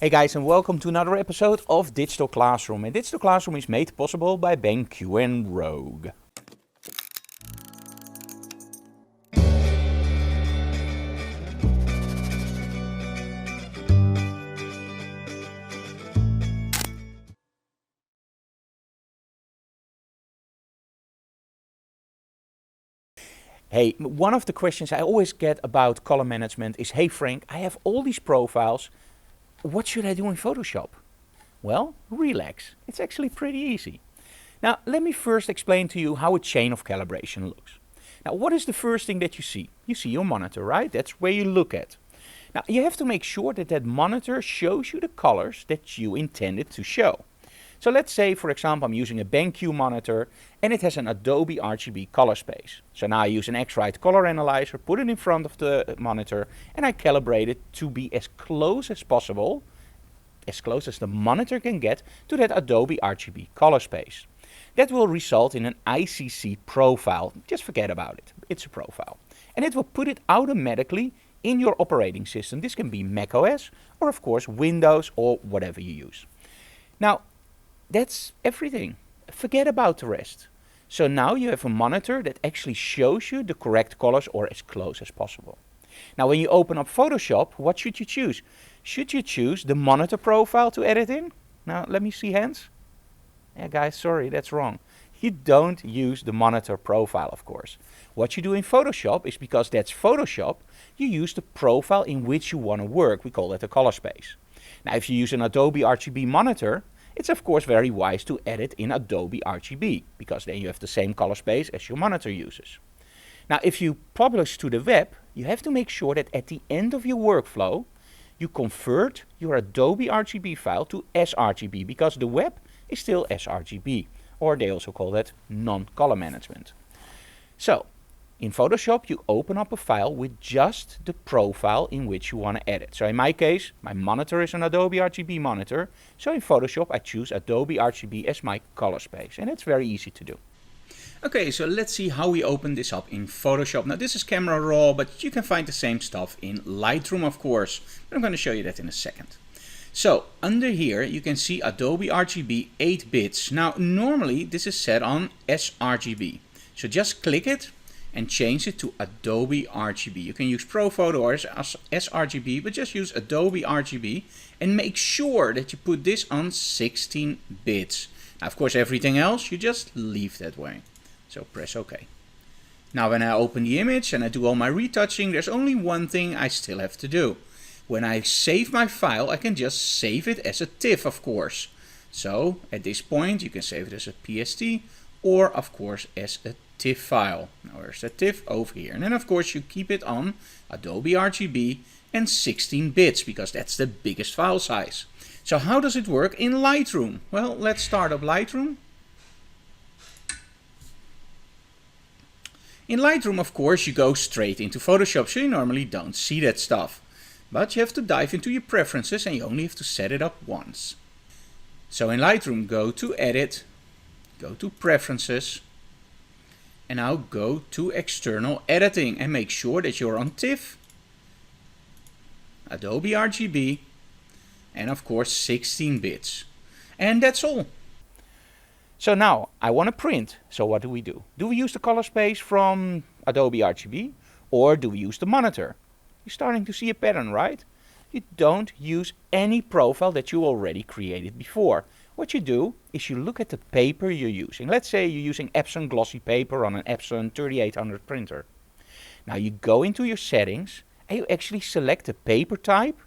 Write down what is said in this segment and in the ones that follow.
Hey guys, and welcome to another episode of Digital Classroom. And Digital Classroom is made possible by BenQ and Rogue. Hey, one of the questions I always get about color management is, hey Frank, I have all these profiles. What should I do in Photoshop? Well, relax. It's actually pretty easy. Now, let me first explain to you how a chain of calibration looks. Now, what is the first thing that you see? You see your monitor, right? That's where you look at. Now, you have to make sure that that monitor shows you the colors that you intended to show. So let's say, for example, I'm using a BenQ monitor and it has an Adobe RGB color space. So now I use an x-rite color analyzer, put it in front of the monitor, and I calibrate it to be as close as possible, as close as the monitor can get to that Adobe RGB color space. That will result in an ICC profile. Just forget about it. It's a profile. And it will put it automatically in your operating system. This can be macOS or of course Windows or whatever you use. Now, that's everything. Forget about the rest. So now you have a monitor that actually shows you the correct colors or as close as possible. Now when you open up Photoshop, what should you choose? Should you choose the monitor profile to edit in? Now let me see hands. Yeah guys, sorry, that's wrong. You don't use the monitor profile, of course. What you do in Photoshop is, because that's Photoshop, you use the profile in which you want to work. We call that a color space. Now if you use an Adobe RGB monitor, it's of course very wise to edit in Adobe RGB, because then you have the same color space as your monitor uses. Now if you publish to the web, you have to make sure that at the end of your workflow, you convert your Adobe RGB file to sRGB, because the web is still sRGB, or they also call that non-color management. So, in Photoshop you open up a file with just the profile in which you want to edit. So in my case, my monitor is an Adobe RGB monitor, so in Photoshop I choose Adobe RGB as my color space, and it's very easy to do. Okay, so let's see how we open this up in Photoshop. Now this is Camera Raw, but you can find the same stuff in Lightroom, of course. But I'm going to show you that in a second. So under here you can see Adobe RGB 8 bits. Now normally this is set on sRGB. So just click it and change it to Adobe RGB. You can use ProPhoto or sRGB, but just use Adobe RGB and make sure that you put this on 16 bits. Now, of course, everything else you just leave that way. So press OK. Now when I open the image and I do all my retouching, there's only one thing I still have to do. When I save my file, I can just save it as a TIFF, of course. So at this point you can save it as a PST or of course as a TIFF file. Now there's a TIFF over here. And then of course you keep it on Adobe RGB and 16 bits, because that's the biggest file size. So how does it work in Lightroom? Well, let's start up Lightroom. In Lightroom, of course, you go straight into Photoshop, so you normally don't see that stuff. But you have to dive into your preferences and you only have to set it up once. So in Lightroom, go to Edit, go to Preferences, and now go to External Editing and make sure that you're on TIFF, Adobe RGB, and of course 16 bits. And that's all. So now I want to print. So what do we do? Do we use the color space from Adobe RGB or do we use the monitor? You're starting to see a pattern, right? You don't use any profile that you already created before. What you do is you look at the paper you're using. Let's say you're using Epson glossy paper on an Epson 3800 printer. Now you go into your settings and you actually select the paper type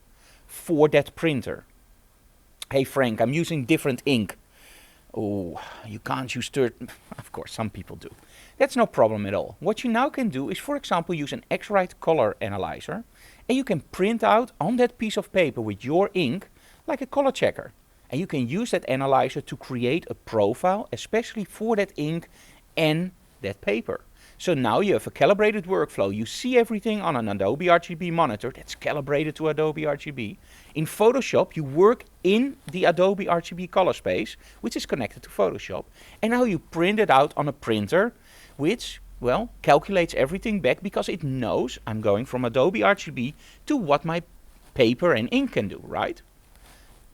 for that printer. Hey Frank, I'm using different ink. Oh, you can't use of course, some people do. That's no problem at all. What you now can do is, for example, use an x-rite color analyzer, and you can print out on that piece of paper with your ink like a color checker. And you can use that analyzer to create a profile, especially for that ink and that paper. So now you have a calibrated workflow. You see everything on an Adobe RGB monitor that's calibrated to Adobe RGB. In Photoshop, you work in the Adobe RGB color space, which is connected to Photoshop. And now you print it out on a printer, which, well, calculates everything back because it knows I'm going from Adobe RGB to what my paper and ink can do, right?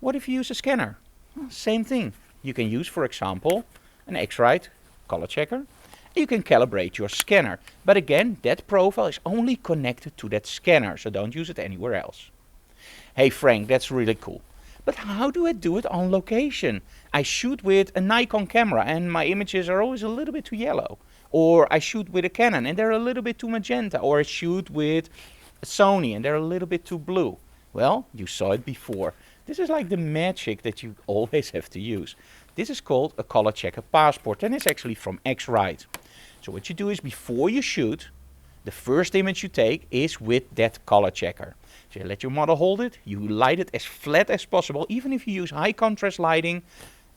What if you use a scanner? Well, same thing. You can use, for example, an x-rite color checker. You can calibrate your scanner. But again, that profile is only connected to that scanner, so don't use it anywhere else. Hey Frank, that's really cool. But how do I do it on location? I shoot with a Nikon camera and my images are always a little bit too yellow. Or I shoot with a Canon and they're a little bit too magenta. Or I shoot with a Sony and they're a little bit too blue. Well, you saw it before. This is like the magic that you always have to use. This is called a color checker passport and it's actually from x-rite. So what you do is before you shoot, the first image you take is with that color checker. So you let your model hold it, you light it as flat as possible. Even if you use high contrast lighting,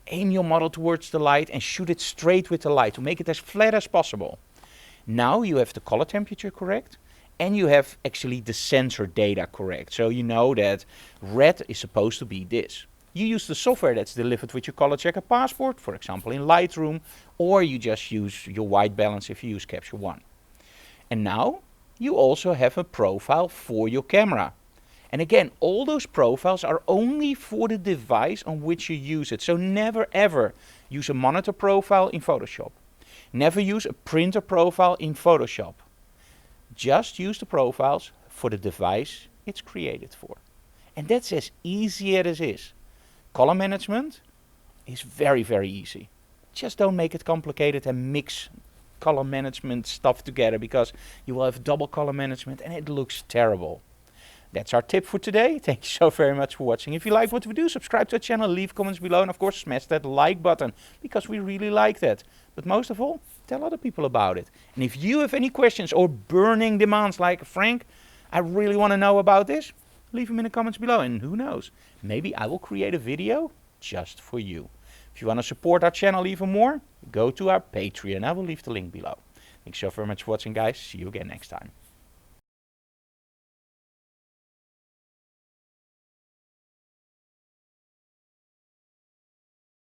aim your model towards the light and shoot it straight with the light to make it as flat as possible. Now you have the color temperature correct and you have actually the sensor data correct. So you know that red is supposed to be this. You use the software that's delivered with your color checker passport, for example in Lightroom, or you just use your white balance if you use Capture One. And now you also have a profile for your camera. And again, all those profiles are only for the device on which you use it. So never ever use a monitor profile in Photoshop. Never use a printer profile in Photoshop. Just use the profiles for the device it's created for. And that's as easy as it is. Color management is very, very easy. Just don't make it complicated and mix color management stuff together because you will have double color management and it looks terrible. That's our tip for today. Thank you so very much for watching. If you like what we do, subscribe to our channel, leave comments below, and of course smash that like button because we really like that. But most of all, tell other people about it. And if you have any questions or burning demands like, Frank, I really want to know about this, leave them in the comments below and who knows, maybe I will create a video just for you. If you want to support our channel even more, go to our Patreon. I will leave the link below. Thanks so very much for watching, guys. See you again next time.